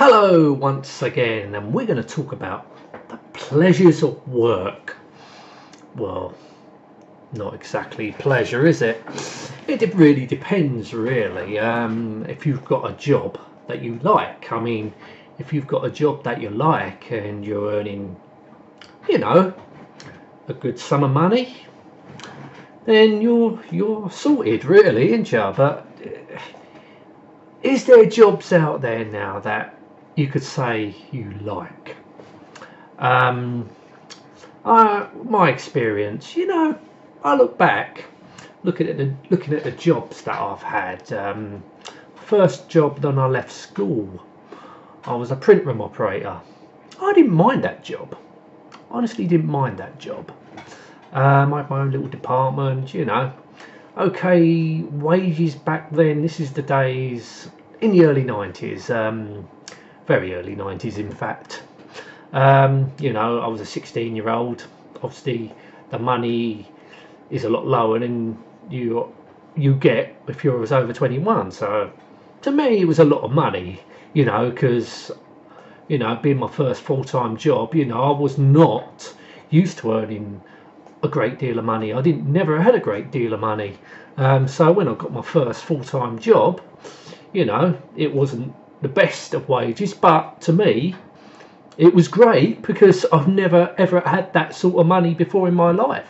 Hello once again, and we're going to talk about the pleasures of work. Well, not exactly pleasure, is it? It really depends, really. If you've got a job that you like, if you've got a job that you like and you're earning, you know, a good sum of money, then you're sorted, really, ain't you? But is there jobs out there now that you could say you like? My experience, I look back, looking at the jobs that I've had. First job when I left school, I was a print room operator. I didn't mind that job. Honestly, didn't mind that job. I had my own little department, Okay, wages back then. This is the days in the early 90s, very early 90s, in fact. I was a 16-year-old. Obviously, the money is a lot lower than you get if you was over 21. So, to me, it was a lot of money. Because being my first full-time job, I was not used to earning a great deal of money. I never had a great deal of money. So when I got my first full-time job, it wasn't the best of wages, but to me, it was great because I've never ever had that sort of money before in my life.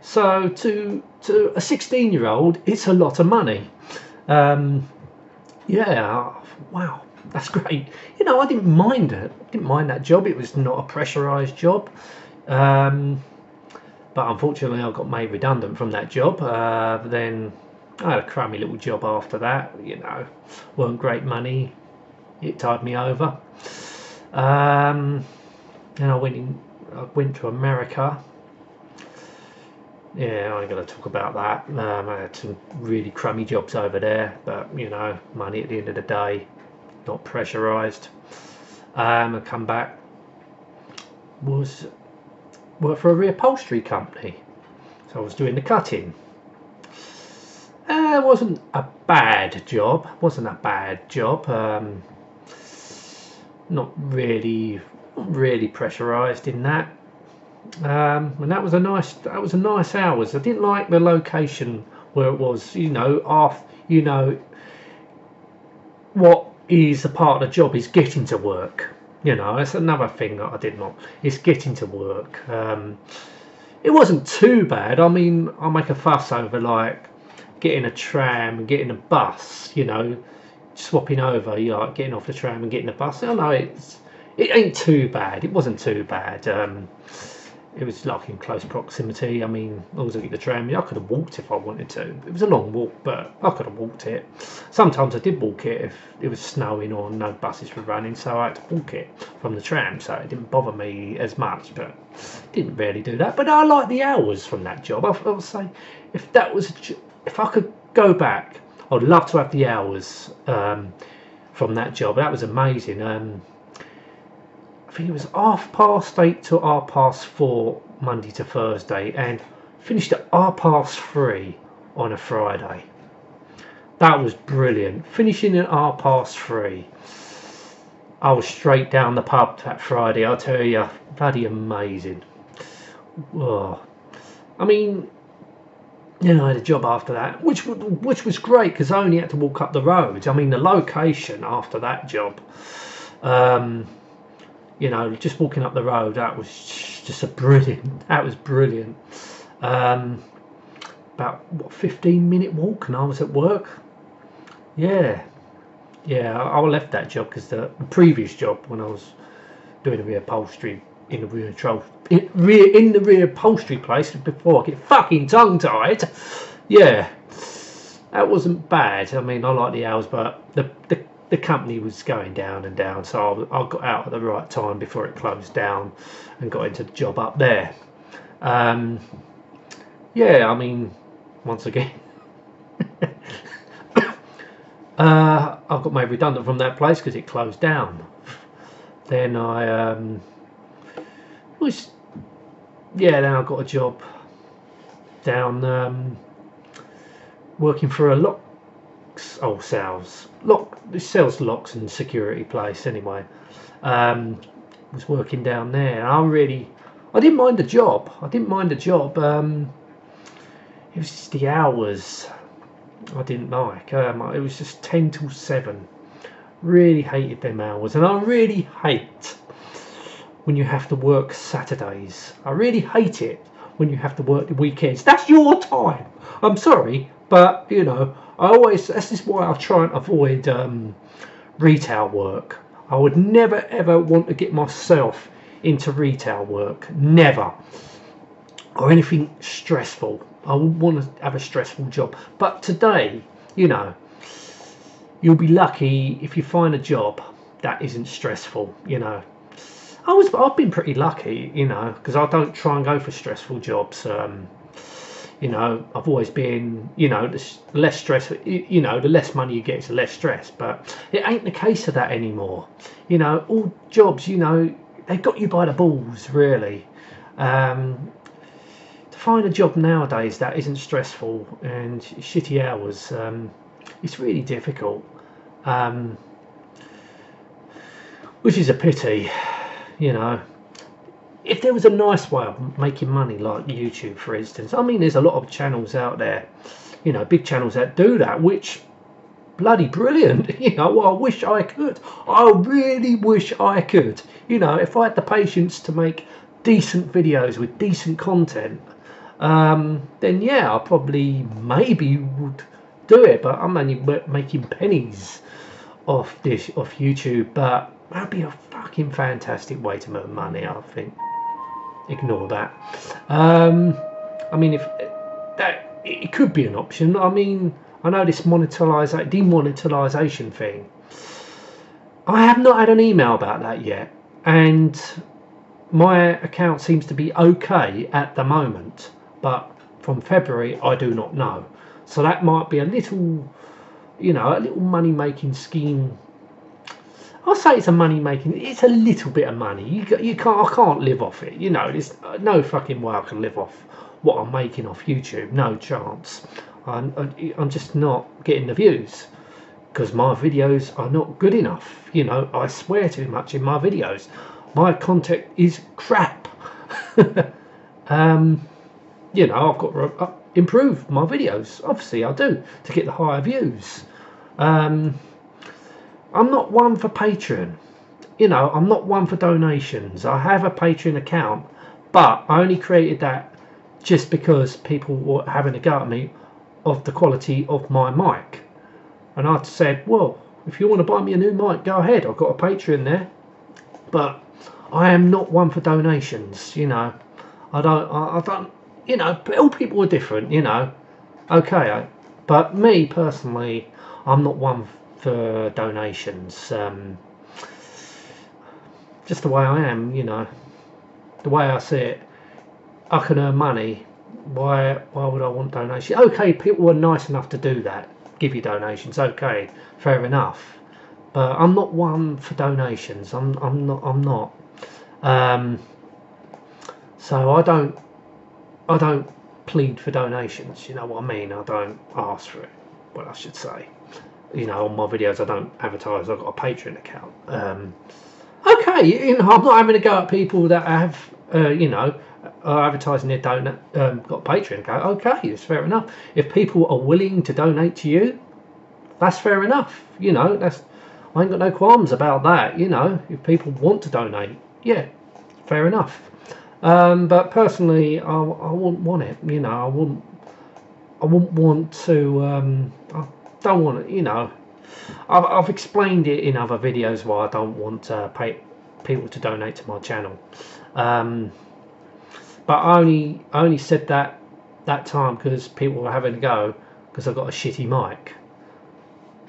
So to a 16-year-old, it's a lot of money. Yeah, wow, that's great. I didn't mind it. Didn't mind that job. It was not a pressurized job. But unfortunately, I got made redundant from that job. Then I had a crummy little job after that. Weren't great money. It tied me over. And I went to America. Yeah, I ain't gonna talk about that. I had some really crummy jobs over there, but money at the end of the day, not pressurized. I come back, worked for a reupholstery company, so I was doing the cutting. It wasn't a bad job. Not really pressurized in that. And that was a nice hours. I didn't like the location where it was. What is a part of the job is getting to work. That's another thing that I did not. It's getting to work. It wasn't too bad. I make a fuss over like getting a tram and getting a bus. Swapping over. Getting off the tram and getting a bus. I know it ain't too bad. It wasn't too bad. It was like in close proximity. As long as I get the tram, I could have walked if I wanted to. It was a long walk, but I could have walked it. Sometimes I did walk it if it was snowing or no buses were running, so I had to walk it from the tram, so it didn't bother me as much, but didn't really do that. But I like the hours from that job. I would say if I could go back, I'd love to have the hours from that job. That was amazing. I think it was 8:30 to 4:30 Monday to Thursday, and finished at 3:30 on a Friday. That was brilliant. Finishing at 3:30. I was straight down the pub that Friday. I'll tell you, bloody amazing. Oh. I had a job after that, which was great because I only had to walk up the road. The location after that job. Just walking up the road, that was just brilliant. That was brilliant. About 15-minute walk, and I was at work. Yeah. I left that job because the previous job, when I was doing the reupholstery in the reupholstery place, before I get fucking tongue-tied. Yeah, that wasn't bad. I like the hours, but the company was going down and down, so I got out at the right time before it closed down and got into the job up there. Once again, I got made redundant from that place because it closed down. Then then I got a job down working for a lock locks, it sells locks and security place anyway. Was working down there, and I didn't mind the job. It was just the hours I didn't like. It was just 10 till 7. Really hated them hours, and I really hate when you have to work Saturdays. I really hate it when you have to work the weekends. That's your time. I'm sorry, but you know, this is why I try and avoid retail work. I would never ever want to get myself into retail work, never, or anything stressful. I wouldn't want to have a stressful job. But today, you know, you'll be lucky if you find a job that isn't stressful. You know, I've been pretty lucky, you know, because I don't try and go for stressful jobs. You know, I've always been, you know, less stress, you know, the less money you get, it's the less stress. But it ain't the case of that anymore. You know, all jobs, you know, they've got you by the balls, really. To find a job nowadays that isn't stressful and shitty hours, it's really difficult. Which is a pity, you know. If there was a nice way of making money, like YouTube, for instance, I mean, there's a lot of channels out there, you know, big channels that do that, which bloody brilliant. You know, I wish I could. I really wish I could. You know, if I had the patience to make decent videos with decent content, then yeah, I probably maybe would do it. But I'm only making pennies off YouTube. But that'd be a fucking fantastic way to make money, I think. Ignore that. I mean, if that, it could be an option. I mean, I know this demonetization thing. I have not had an email about that yet, and my account seems to be okay at the moment. But from February, I do not know. So that might be a little, you know, a little money-making scheme. I'll say it's a it's a little bit of money. I can't live off it. You know, there's no fucking way I can live off what I'm making off YouTube. No chance. I'm just not getting the views because my videos are not good enough. You know, I swear too much in my videos. My content is crap. You know, I've got to improve my videos. Obviously, I do to get the higher views. I'm not one for Patreon. You know, I'm not one for donations. I have a Patreon account, but I only created that just because people were having a go at me of the quality of my mic. And I said, well, if you want to buy me a new mic, go ahead. I've got a Patreon there. But I am not one for donations, you know. I don't, you know, all people are different, you know. Okay, but me personally, I'm not one for donations. Just the way I am, you know, the way I see it, I can earn money. Why would I want donations? Okay, people are nice enough to do that, give you donations. Okay, fair enough. But I'm not one for donations. I'm not. So I don't plead for donations. You know what I mean? I don't ask for it. Well, I should say. You know, on my videos I don't advertise. I've got a Patreon account. Okay, you know, I'm not having to go at people that have, you know, are advertising their got a Patreon account. Okay, it's fair enough. If people are willing to donate to you, that's fair enough. You know, I ain't got no qualms about that. You know, if people want to donate, yeah, fair enough. But personally, I wouldn't want it. You know, I wouldn't want to. I don't want to. You know, I've explained it in other videos why I don't want to pay people to donate to my channel. But I only said that time because people were having a go because I got a shitty mic.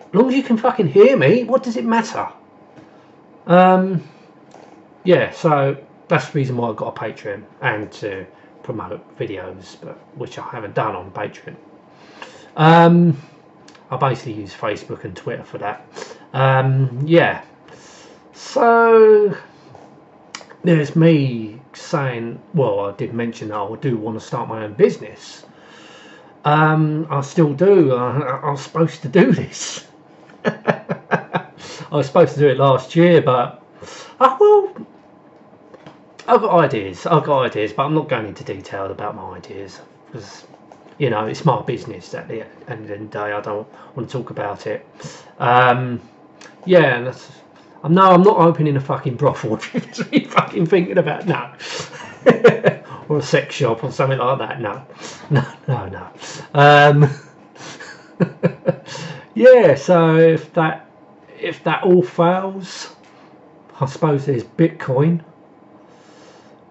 As long as you can fucking hear me, what does it matter? Yeah, so that's the reason why I got a Patreon and to promote videos, but which I haven't done on Patreon. I basically use Facebook and Twitter for that. Yeah, so there's me saying, well, I did mention that I do want to start my own business. I still do. I was supposed to do this. I was supposed to do it last year, but well, I've got ideas. But I'm not going into detail about my ideas because it's my business. At the end of the day, I don't want to talk about it. Yeah, and I'm not opening a fucking brothel. If you're really fucking thinking about or a sex shop or something like that. No. Yeah. So if that all fails, I suppose there's Bitcoin.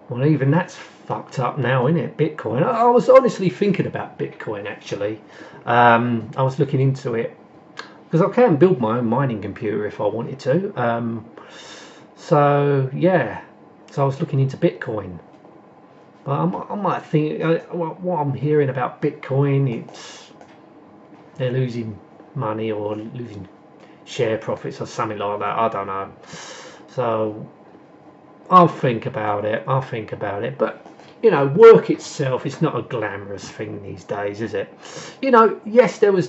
Well, even that's fucked up now, isn't it? Bitcoin. I was honestly thinking about Bitcoin actually. I was looking into it because I can build my own mining computer if I wanted to. So yeah, so I was looking into Bitcoin. But I might think what I'm hearing about Bitcoin, they're losing money or losing share profits or something like that. I don't know. So I'll think about it. But work itself is not a glamorous thing these days, is it? Yes, there was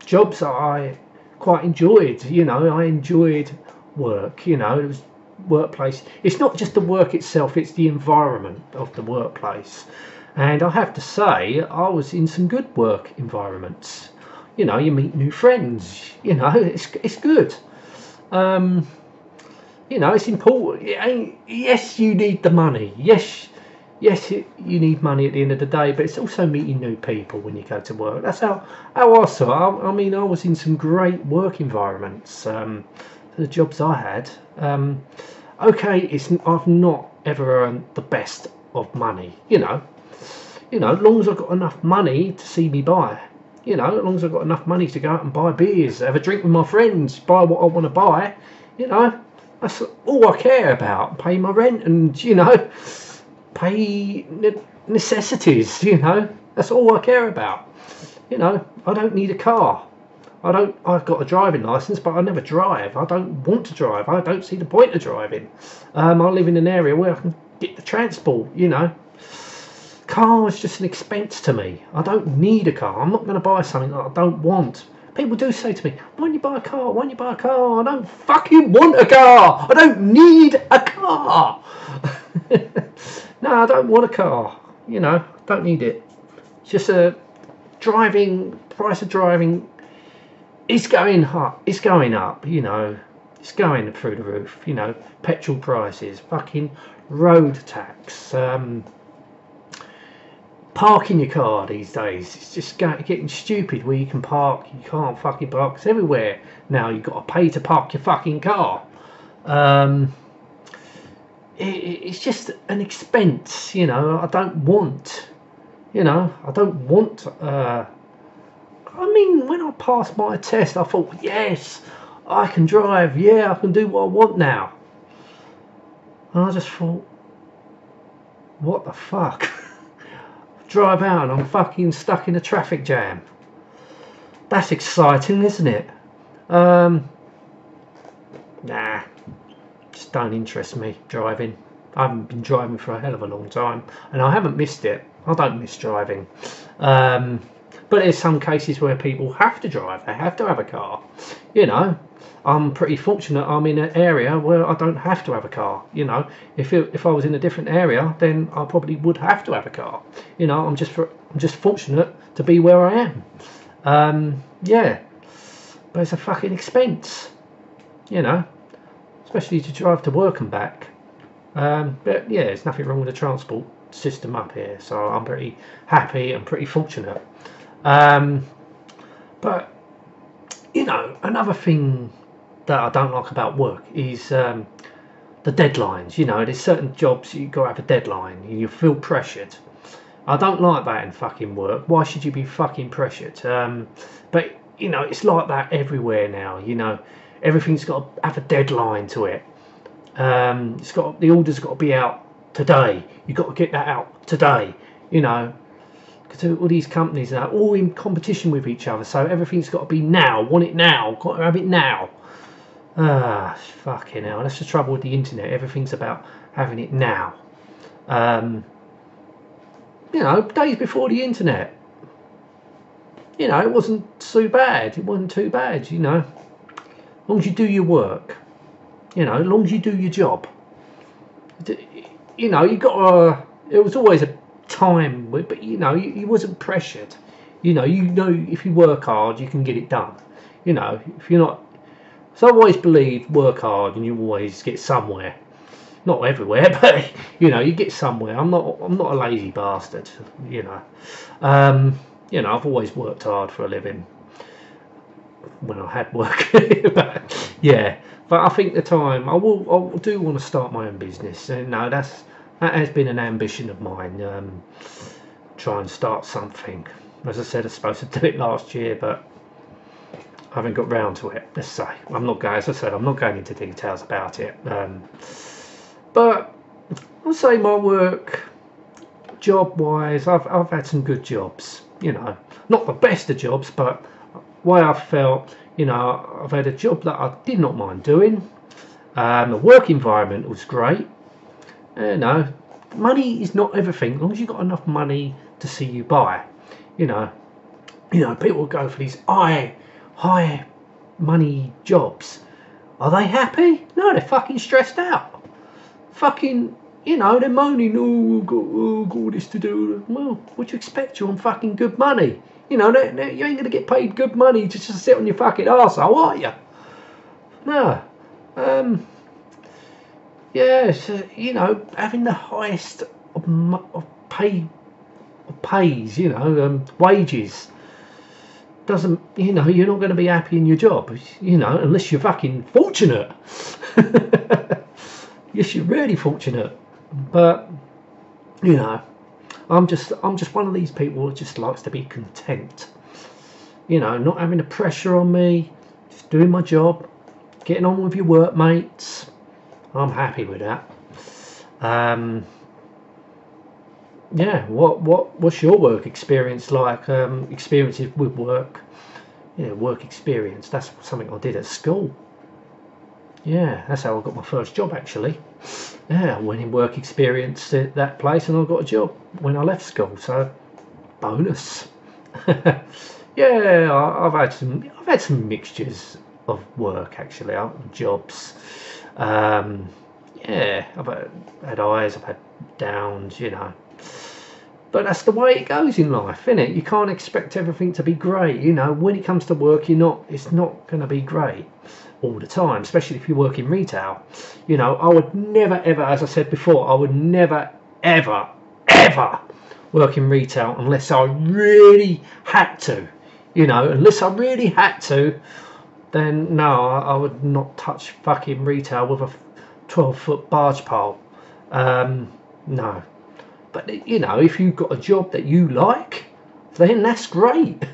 jobs that I quite enjoyed. I enjoyed work. It was workplace. It's not just the work itself, it's the environment of the workplace. And I have to say, I was in some good work environments. You meet new friends. It's good. It's important. Yes, you need the money. Yes, you need money at the end of the day, but it's also meeting new people when you go to work. That's how I saw. I mean, I was in some great work environments. The jobs I had. Okay, I've not ever earned the best of money. As long as I've got enough money to see me buy. As long as I've got enough money to go out and buy beers, have a drink with my friends, buy what I want to buy. That's all I care about. Pay my rent and pay necessities. That's all I care about. I don't need a car. I've got a driving license, but I never drive. I don't want to drive. I don't see the point of driving. I live in an area where I can get the transport. Car is just an expense to me. I don't need a car. I'm not going to buy something that I don't want. People do say to me, why don't you buy a car? I don't fucking want a car. I don't need a car. No, I don't want a car. Don't need it. It's just price of driving is going up. It's going up, It's going through the roof, Petrol prices, fucking road tax, parking your car these days. It's just getting stupid where you can park. You can't fucking park. It's everywhere now. You've got to pay to park your fucking car. It's just an expense, I don't want. I mean, when I passed my test, I thought, yes, I can drive. Yeah, I can do what I want now. And I just thought, what the fuck? Drive out and I'm fucking stuck in a traffic jam. That's exciting, isn't it? Nah, just don't interest me, driving. I haven't been driving for a hell of a long time, and I haven't missed it. I don't miss driving. But there's some cases where people have to drive. They have to have a car. I'm pretty fortunate. I'm in an area where I don't have to have a car. If I was in a different area, then I probably would have to have a car. I'm just fortunate to be where I am. Yeah, but it's a fucking expense. Especially to drive to work and back. But yeah, there's nothing wrong with the transport system up here, so I'm pretty happy and pretty fortunate. But another thing that I don't like about work is the deadlines. There's certain jobs you've got to have a deadline and you feel pressured. I don't like that in fucking work. Why should you be fucking pressured? But it's like that everywhere now. Everything's got to have a deadline to it. The order's got to be out today. You've got to get that out today. Because all these companies are all in competition with each other, so everything's got to be now. Want it now. Got to have it now. Fucking hell. That's the trouble with the internet. Everything's about having it now. Days before the internet, you know, it wasn't too bad. It wasn't too bad, you know. As long as you do your work, you know, as long as you do your job. You know, you got to, it was always a time, but you know, you wasn't pressured. You know, if you work hard, you can get it done. You know, if you're not, so I always believed work hard and you always get somewhere. Not everywhere, but you know, you get somewhere. I'm not a lazy bastard. You know, I've always worked hard for a living when I had work. But, yeah, but I think the time I do want to start my own business. And no, that has been an ambition of mine. Try and start something. As I said, I was supposed to do it last year, but I haven't got round to it. Let's say I'm not going. As I said, I'm not going into details about it. But I'll say my work, job-wise, I've had some good jobs. You know, not the best of jobs, but way I felt, you know, I've had a job that I did not mind doing. The work environment was great. You know, money is not everything. As long as you've got enough money to see you buy. You know, people go for these high money jobs. Are they happy? No, they're fucking stressed out. Fucking, you know, they're moaning, oh, I've got all this to do. Well, what do you expect? You're on fucking good money. You know, you ain't going to get paid good money just to sit on your fucking arsehole, are you? No. Yeah, so, you know, having the highest of pays, you know, wages, doesn't, you know, you're not going to be happy in your job, you know, unless you're fucking fortunate. Yes, you're really fortunate, but you know, I'm just one of these people that just likes to be content. You know, not having the pressure on me, just doing my job, getting on with your workmates. I'm happy with that. Yeah. What's your work experience like? Experiences with work. Yeah, work experience. That's something I did at school. Yeah, that's how I got my first job actually. Yeah, I went in work experience at that place and I got a job when I left school, so bonus. Yeah, I've had some mixtures of work actually, jobs. Yeah, I've had highs, I've had downs, you know. But that's the way it goes in life, isn't it? You can't expect everything to be great, you know. When it comes to work, it's not going to be great all the time, especially if you work in retail. You know, I would never ever, as I said before, I would never ever work in retail unless I really had to. You know, unless I really had to, then no, I would not touch fucking retail with a 12-foot barge pole. No. But you know, if you've got a job that you like, then that's great.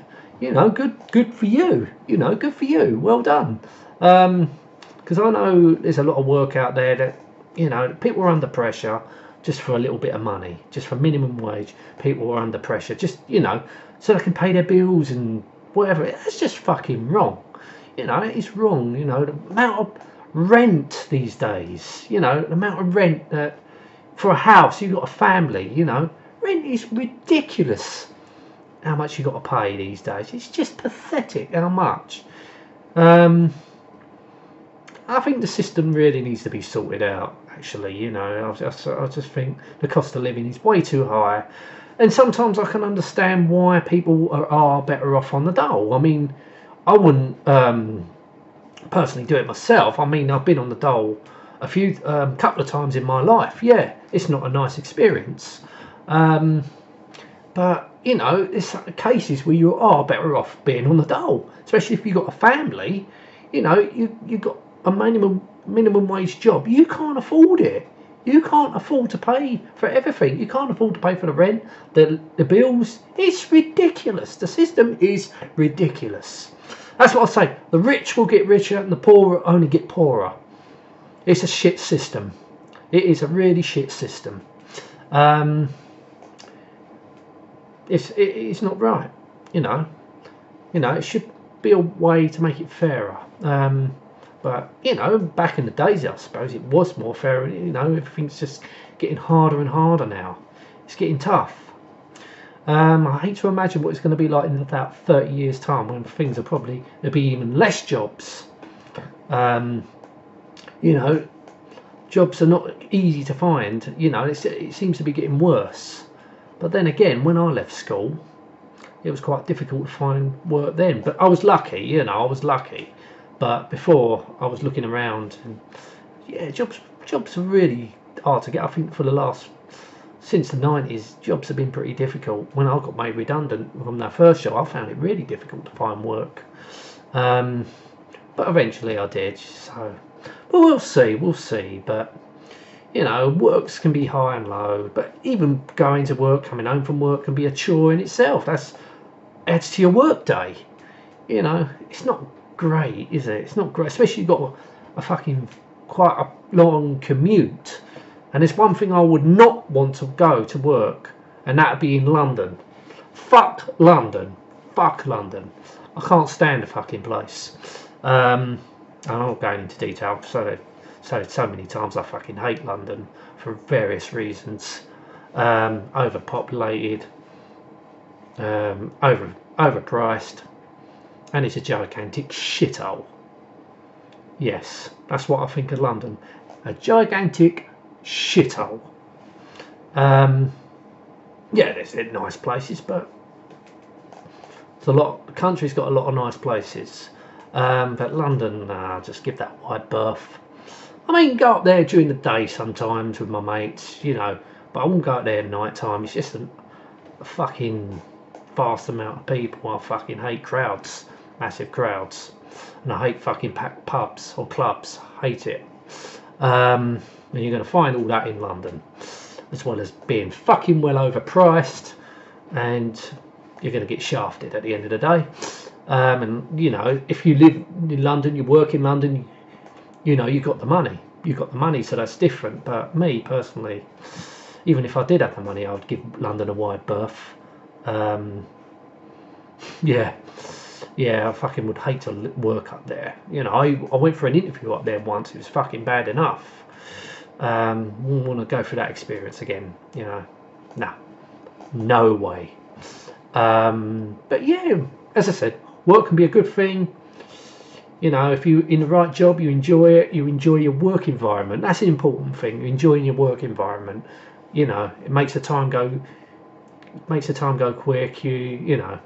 You know, good for you. You know, good for you. Well done. Because I know there's a lot of work out there that, you know, people are under pressure just for a little bit of money, just for minimum wage. People are under pressure, just, you know, so they can pay their bills and whatever. That's just fucking wrong. You know, it's wrong. You know, the amount of rent these days, you know, the amount of rent that for a house, you've got a family, you know, rent is ridiculous. How much you got to pay these days? It's just pathetic how much. I think the system really needs to be sorted out. Actually, you know, I just think the cost of living is way too high, and sometimes I can understand why people are better off on the dole. I mean, I wouldn't personally do it myself. I mean, I've been on the dole a few couple of times in my life. Yeah, it's not a nice experience, but you know, there's cases where you are better off being on the dole, especially if you've got a family. You know, you've got a minimum wage job. You can't afford it. You can't afford to pay for everything. You can't afford to pay for the rent, the bills. It's ridiculous. The system is ridiculous. That's what I say. The rich will get richer and the poor will only get poorer. It's a shit system. It is a really shit system. It's not right. You know, it should be a way to make it fairer. But you know, back in the days, I suppose it was more fair. You know, everything's just getting harder and harder now. It's getting tough. I hate to imagine what it's going to be like in about 30 years' time, when things are probably there'll be even less jobs. You know, jobs are not easy to find. You know, it seems to be getting worse. But then again, when I left school, it was quite difficult to find work then. But I was lucky, you know, I was lucky. But before, I was looking around, and yeah, jobs are really hard to get. I think since the 90s, jobs have been pretty difficult. When I got made redundant from that first job, I found it really difficult to find work. But eventually I did. So, but we'll see. But you know, works can be high and low. But even going to work, coming home from work can be a chore in itself. That's adds to your work day. You know, it's not great, is it? It's not great, especially you've got a fucking quite a long commute. And there's one thing I would not want to go to work, and that'd be in London. Fuck London. Fuck London. I can't stand the fucking place. I'm not going into detail. So many times I fucking hate London for various reasons. Overpopulated, overpriced, and it's a gigantic shithole. Yes, that's what I think of London. A gigantic shithole. Yeah, there's nice places, but it's the country's got a lot of nice places. But London, just give that wide berth. I mean, go up there during the day sometimes with my mates, you know, but I won't go up there at night time. It's just a fucking vast amount of people. I fucking hate crowds, massive crowds, and I hate fucking packed pubs or clubs. Hate it. And you're going to find all that in London, as well as being fucking well overpriced, and you're going to get shafted at the end of the day. And you know, if you live in London, you work in London, you know, you've got the money, so that's different. But me personally, even if I did have the money, I would give London a wide berth. Yeah, I fucking would hate to work up there. You know, I went for an interview up there once. It was fucking bad enough. Wouldn't want to go through that experience again. You know, no way. But yeah, as I said, work can be a good thing. You know, if you're in the right job, you enjoy it. You enjoy your work environment. That's an important thing. You're enjoying your work environment. You know, it makes the time go quick. You know,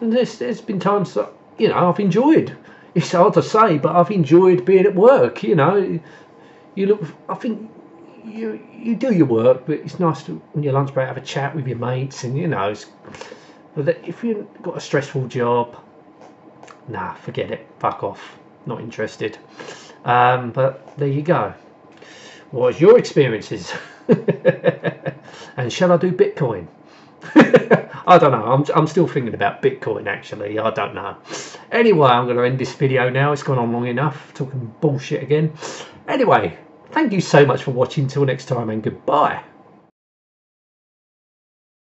and there's been times that, you know, I've enjoyed. It's hard to say, but I've enjoyed being at work. You know, I think you do your work, but it's nice to, on your lunch break, have a chat with your mates, and you know, if you've got a stressful job, forget it, fuck off, not interested. But there you go. What was your experiences? And shall I do Bitcoin? I don't know. I'm still thinking about Bitcoin, actually. I don't know. Anyway, I'm going to end this video now. It's gone on long enough, talking bullshit again. Anyway, thank you so much for watching. Till next time, and goodbye.